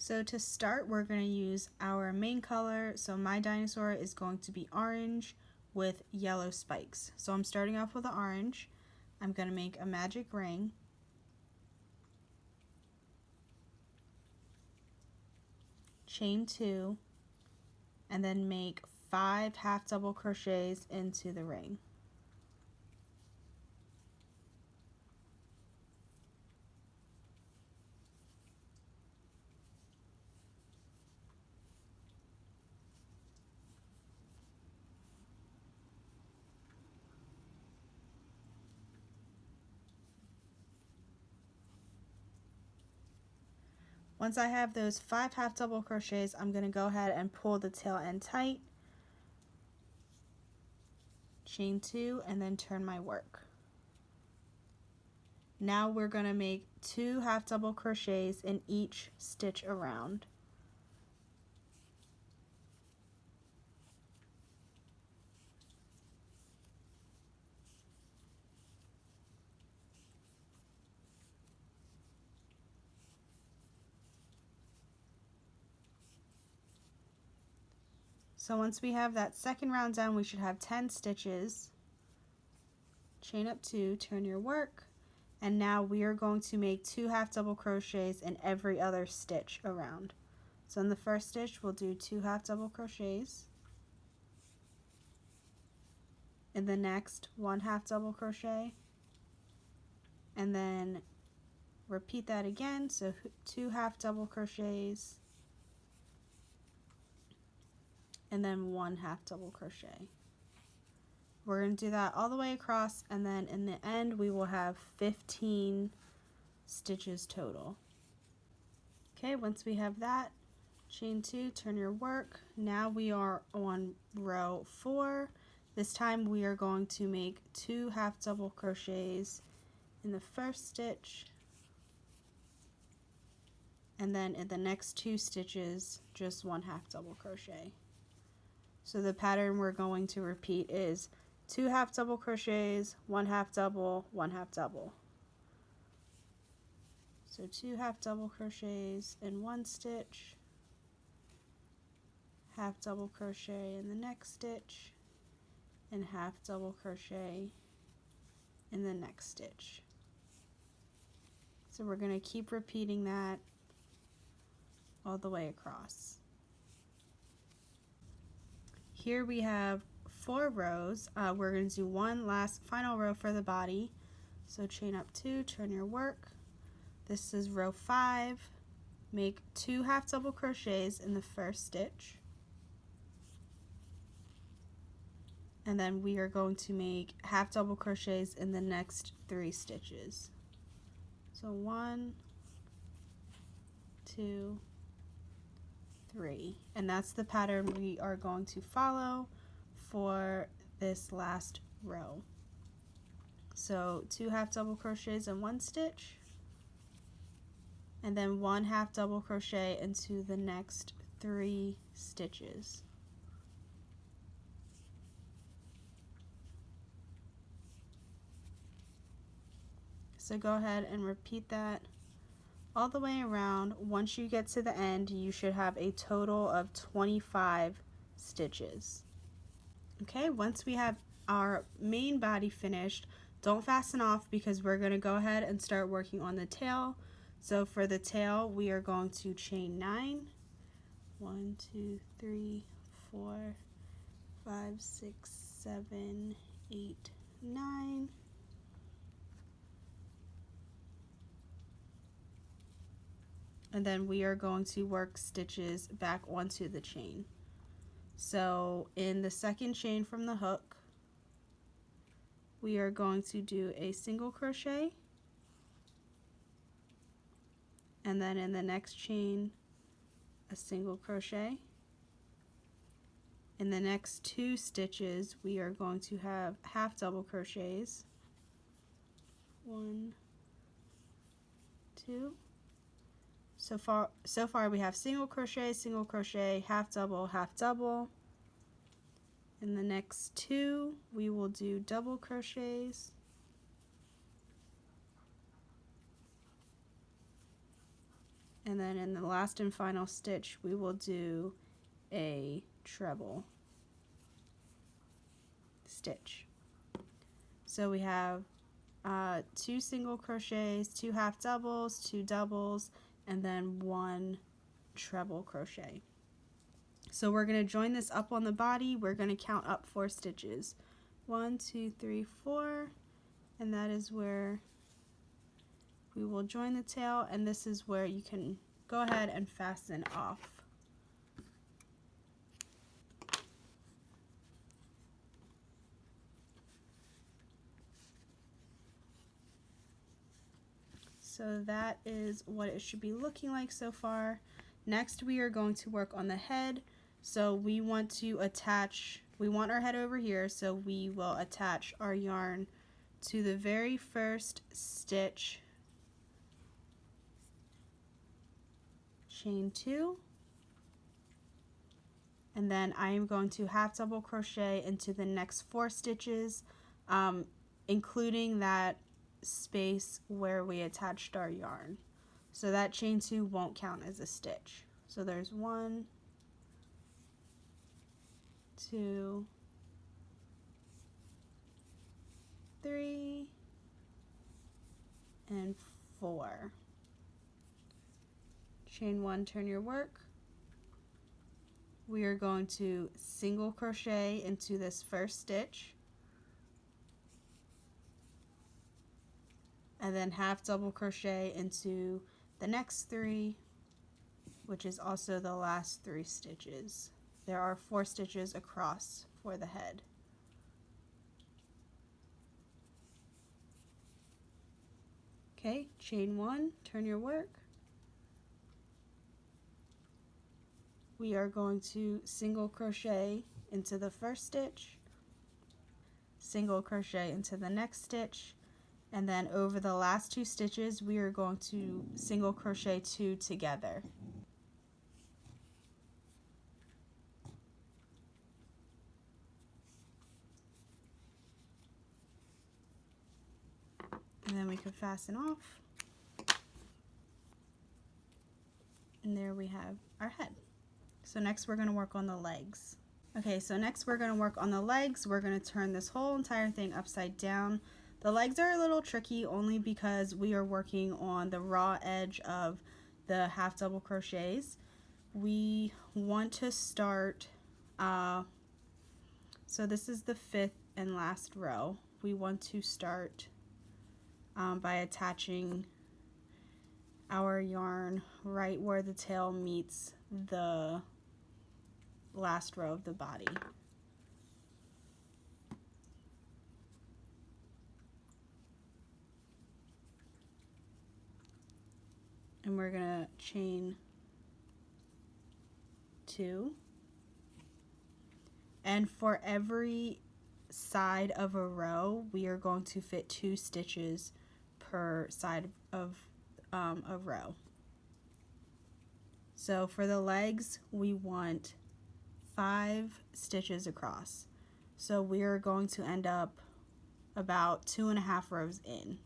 So to start, we're going to use our main color. So my dinosaur is going to be orange with yellow spikes. So I'm starting off with the orange. I'm going to make a magic ring. Chain 2, and then make 5 half double crochets into the ring. Once I have those 5 half double crochets, I'm going to go ahead and pull the tail end tight, chain 2, and then turn my work. Now we're going to make 2 half double crochets in each stitch around. So once we have that second round done, we should have 10 stitches. Chain up 2, turn your work, and now we are going to make 2 half double crochets in every other stitch around. So in the first stitch, we'll do 2 half double crochets. In the next, 1 half double crochet, and then repeat that again, so 2 half double crochets, and then 1 half double crochet. We're going to do that all the way across, and then in the end we will have 15 stitches total. Okay, once we have that, chain 2, turn your work. Now we are on row 4. This time we are going to make 2 half double crochets in the first stitch, and then in the next 2 stitches just 1 half double crochet. So the pattern we're going to repeat is 2 half double crochets, 1 half double, 1 half double. So 2 half double crochets in one stitch, half double crochet in the next stitch, and half double crochet in the next stitch. So we're going to keep repeating that all the way across. Here we have 4 rows. We're going to do one last final row for the body. So chain up 2, turn your work. This is row 5. Make 2 half double crochets in the first stitch. And then we are going to make half double crochets in the next 3 stitches. So 1, 2, 3, and that's the pattern we are going to follow for this last row. So 2 half double crochets in one stitch, and then 1 half double crochet into the next 3 stitches. So go ahead and repeat that all the way around. Once you get to the end, you should have a total of 25 stitches. Okay, once we have our main body finished, don't fasten off because we're going to go ahead and start working on the tail. So for the tail, we are going to chain 9. 1, 2, 3, 4, 5, 6, 7, 8, 9. And then we are going to work stitches back onto the chain. So in the second chain from the hook, we are going to do a single crochet, and then in the next chain a single crochet. In the next 2 stitches we are going to have half double crochets. 1, 2. So far we have single crochet, half double. In the next 2 we will do double crochets, And then in the last and final stitch, we will do a treble stitch. So we have 2 single crochets, 2 half doubles, 2 doubles, and then 1 treble crochet. So we're going to join this up on the body. We're going to count up 4 stitches. 1, 2, 3, 4, and that is where we will join the tail, and this is where you can go ahead and fasten off. So that is what it should be looking like so far. Next, we are going to work on the head. So we want to attach, we want our head over here, so we will attach our yarn to the very first stitch, chain 2, and then I am going to half double crochet into the next 4 stitches, including that space where we attached our yarn. So that chain 2 won't count as a stitch. So there's 1, 2, 3, and 4. Chain 1, turn your work. We are going to single crochet into this first stitch, and then half double crochet into the next 3, which is also the last 3 stitches. There are 4 stitches across for the head. Okay, chain 1, turn your work. We are going to single crochet into the first stitch, single crochet into the next stitch, and then over the last 2 stitches we are going to single crochet 2 together. And then we can fasten off. And there we have our head. So next we're going to work on the legs. Okay, so next we're going to work on the legs. We're going to turn this whole entire thing upside down. The legs are a little tricky only because we are working on the raw edge of the half double crochets. We want to start, so this is the 5th and last row. We want to start by attaching our yarn right where the tail meets the last row of the body. And we're gonna chain 2, and for every side of a row we are going to fit 2 stitches per side of a row. So for the legs we want 5 stitches across, so we are going to end up about 2.5 rows in.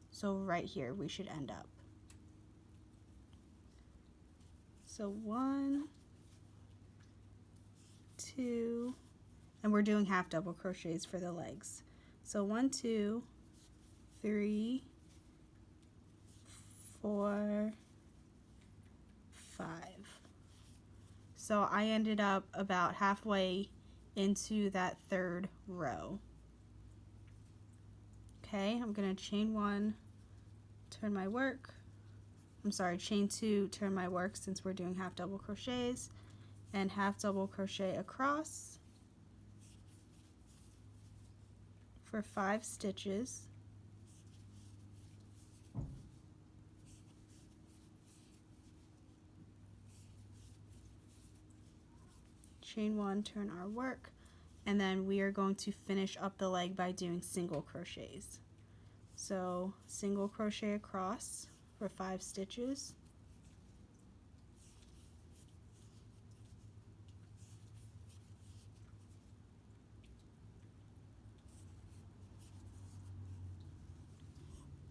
So right here we should end up. So 1, 2, and we're doing half double crochets for the legs. So 1, 2, 3, 4, 5. So I ended up about halfway into that 3rd row. Okay, I'm gonna chain 1, turn my work. I'm sorry, chain 2, turn my work since we're doing half double crochets, and half double crochet across for 5 stitches. Chain 1, turn our work, and then we are going to finish up the leg by doing single crochets. So single crochet across for 5 stitches,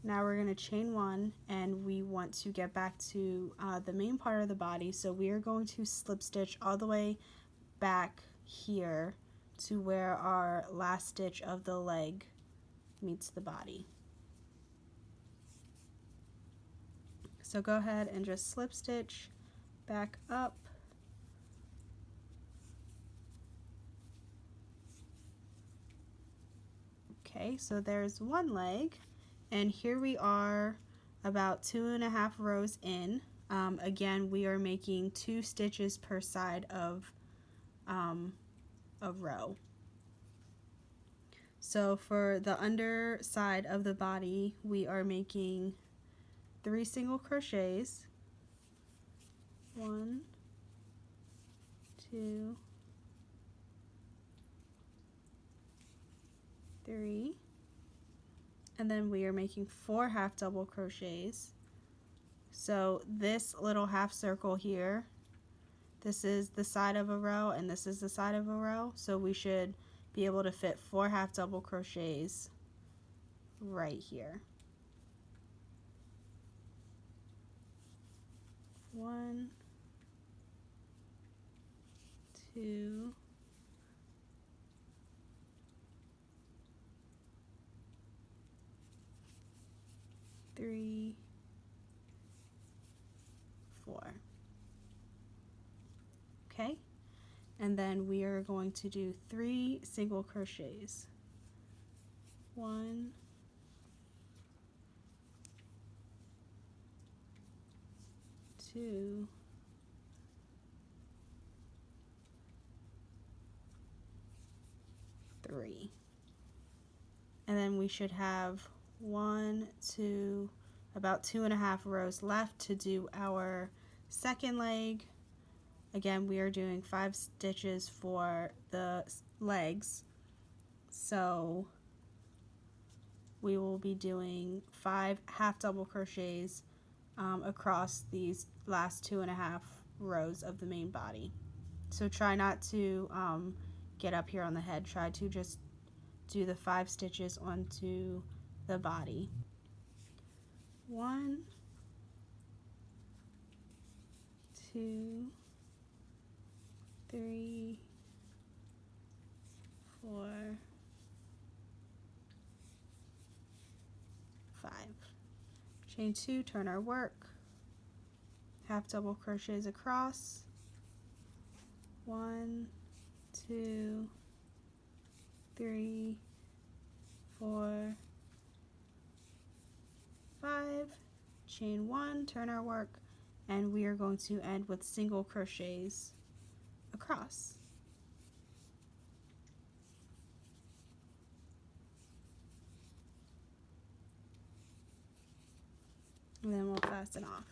Now we're going to chain one, and we want to get back to the main part of the body. So we are going to slip stitch all the way back here to where our last stitch of the leg meets the body. So go ahead and just slip stitch back up. Okay, so there's one leg, and here we are about 2.5 rows in. Again, we are making 2 stitches per side of a row. So for the underside of the body, we are making 3 single crochets. 1, 2, 3, and then we are making 4 half double crochets. So this little half circle here, this is the side of a row and this is the side of a row, so we should be able to fit 4 half double crochets right here. 1, 2, 3, 4. Okay, and then we are going to do 3 single crochets. 1, 2, 3, and then we should have 1, 2, about 2.5 rows left to do our second leg. Again, we are doing 5 stitches for the legs, so we will be doing 5 half double crochets across these last 2.5 rows of the main body. So try not to get up here on the head. Try to just do the 5 stitches onto the body. 1, 2, 3, 4, 5. Chain 2, turn our work, half double crochets across. 1, 2, 3, 4, 5. Chain 1, turn our work, and we are going to end with single crochets across. And then we'll fasten off.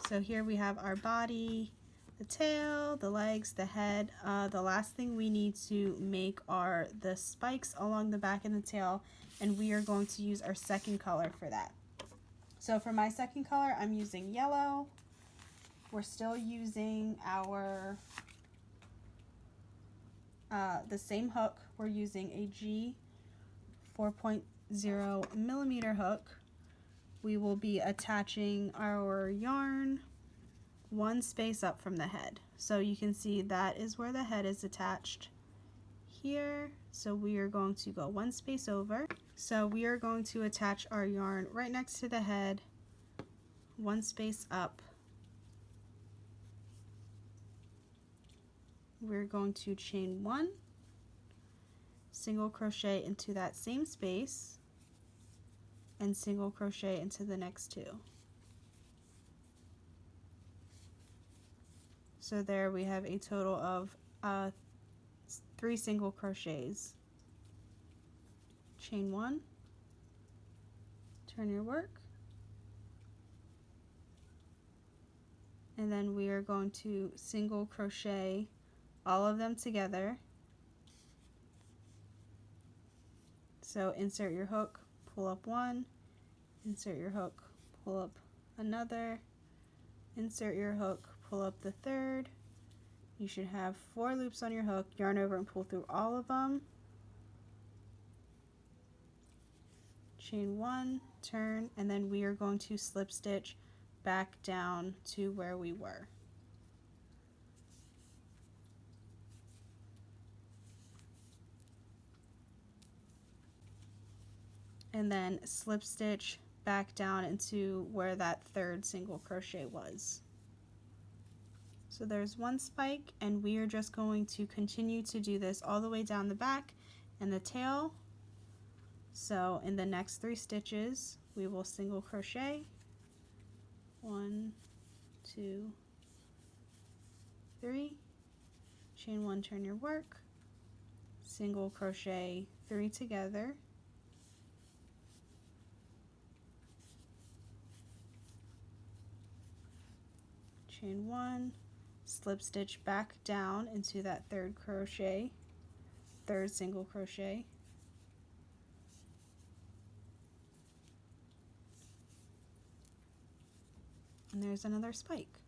So here we have our body, the tail, the legs, the head. The last thing we need to make are the spikes along the back and the tail, and we are going to use our second color for that. So for my second color, I'm using yellow. We're still using our the same hook. We're using a G 4.0 millimeter hook. We will be attaching our yarn 1 space up from the head. So you can see that is where the head is attached here. So we are going to go 1 space over. So we are going to attach our yarn right next to the head, 1 space up. We're going to chain 1, single crochet into that same space, and single crochet into the next 2. So there we have a total of 3 single crochets. Chain 1, turn your work, and then we are going to single crochet all of them together. So insert your hook, pull up 1, insert your hook, pull up another, insert your hook, pull up the third. You should have 4 loops on your hook, yarn over and pull through all of them. chain 1, turn, and then we are going to slip stitch back down to where we were. And then slip stitch back down into where that third single crochet was. So there's one spike, and we are just going to continue to do this all the way down the back and the tail. So in the next 3 stitches, we will single crochet, 1, 2, 3, chain 1, turn your work, single crochet 3 together, chain 1, slip stitch back down into that third single crochet, and there's another spike.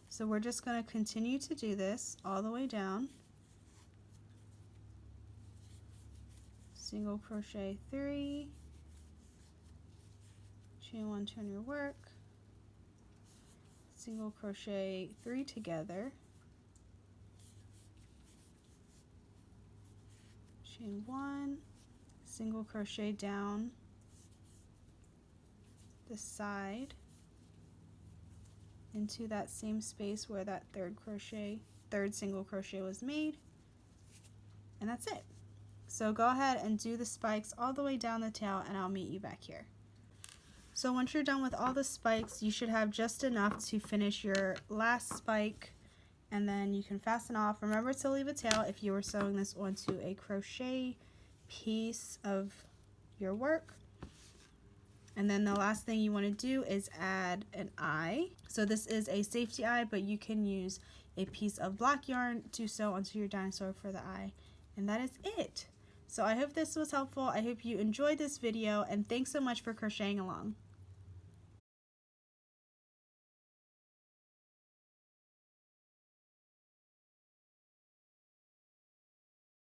So we're just going to continue to do this all the way down. Single crochet 3, chain 1, turn your work, single crochet 3 together, chain 1, single crochet down the side into that same space where that third single crochet was made, and that's it. So go ahead and do the spikes all the way down the tail, and I'll meet you back here. So once you're done with all the spikes, you should have just enough to finish your last spike, and then you can fasten off. Remember to leave a tail if you were sewing this onto a crochet piece of your work. And then the last thing you want to do is add an eye. So this is a safety eye, but you can use a piece of black yarn to sew onto your dinosaur for the eye. And that is it. So I hope this was helpful. I hope you enjoyed this video, and thanks so much for crocheting along.